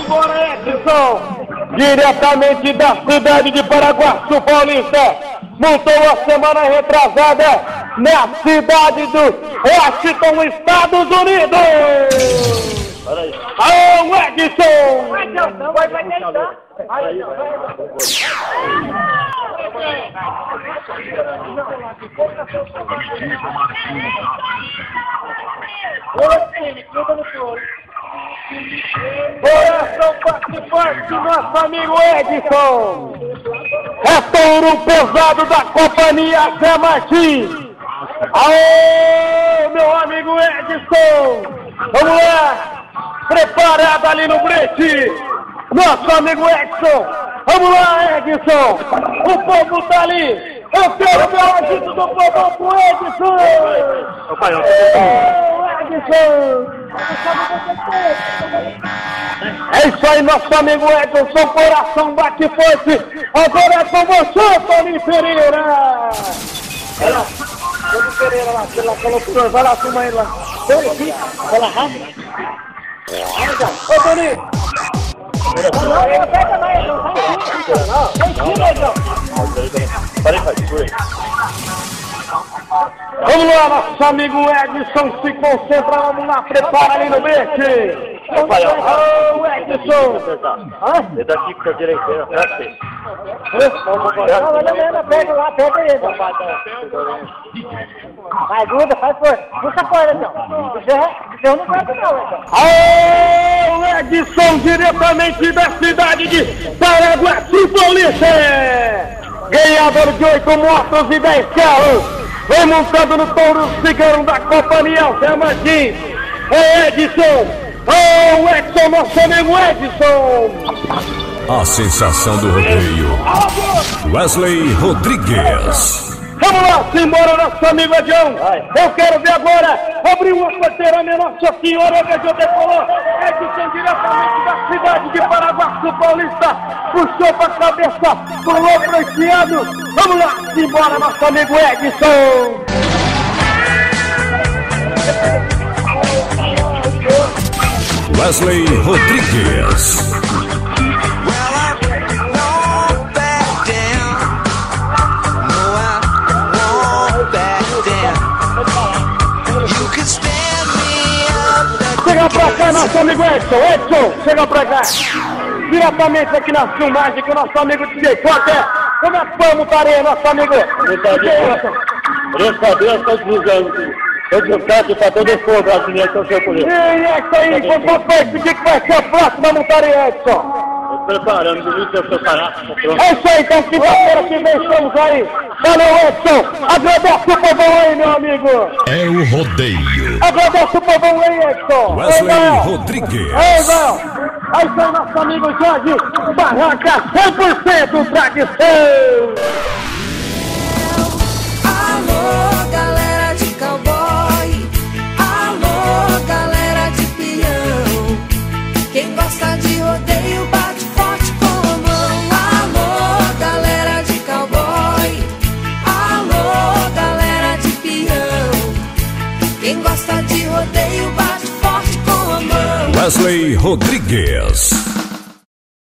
agora, Edson, diretamente da cidade de Paraguaçu Paulista, montou a semana retrasada na cidade do Washington, Estados Unidos. Alô, Edson! Coração participante, nosso amigo Edson. É touro pesado da companhia Zé Martins. Aô, meu amigo Edson. Vamos lá. Preparado ali no brete. Nosso amigo Edson. Vamos lá, Edson. O povo tá ali. Eu quero ver o agito do povo com o Edson. Edson. É isso aí, nosso amigo Edson, coração bate forte. Agora é com você, Toninho Pereira. Vai lá, Toninho Pereira lá, vai lá, filma ele lá. Vai lá, rápido. Ô, Toninho. Pega lá, Edson. Vamos lá, nosso amigo Edson, se concentra, vamos lá, prepara ali no brete. Ô, Edson! É daqui pra direita, Pega lá, pega ele. Vai, gruda, faz força. Puxa fora, Edson. Eu não aguento não, Edson. Ô, Edson, diretamente da cidade de Paraguaçu Paulista. Ganhador de 8 motos e 10 carros. Vem montando no touro cigano da companhia Zé Martins. É Edson. Ô, Edson, nosso amigo Edson. A sensação do rodeio, Wesley Rodrigues. Vamos lá, simbora, nosso amigo Edião. Eu quero ver agora. Abriu uma porteira, minha Nossa Senhora, Edson decolou. Edson diretamente da cidade de Paraguaçu Paulista. Puxou pra cabeça, pulou pro esquiado. Vamos lá, simbora, nosso amigo Edson. Wesley Rodrigues. Chega pra cá, nosso amigo Edson. Edson, chega pra cá. Diretamente aqui na filmagem com o nosso amigo DJ Potter. Como é que foi a montaria, nosso amigo? Graças a Deus, tô dizendo. Eu descanso pra todo o fogo, assim, que eu sei por isso. E é isso aí, qual foi esse dia que vai ser a próxima montaria, Edson? Tô preparando, domingo eu preparar. É isso aí, então, quinta-feira que vem estamos aí. Valeu, Edson. Agradeço o povão aí, meu amigo. É o rodeio. Agradeço o povão aí, Edson. Wesley Rodrigues. Ei, Val. É isso aí, nosso amigo Jorge. Barranca 100% tradição. Alô, galera de cowboy. Alô, galera de peão. Quem gosta de rodeio bate forte com a mão. Alô, galera de cowboy. Alô, galera de peão. Quem gosta de rodeio bate forte com a mão. Wesley Rodrigues.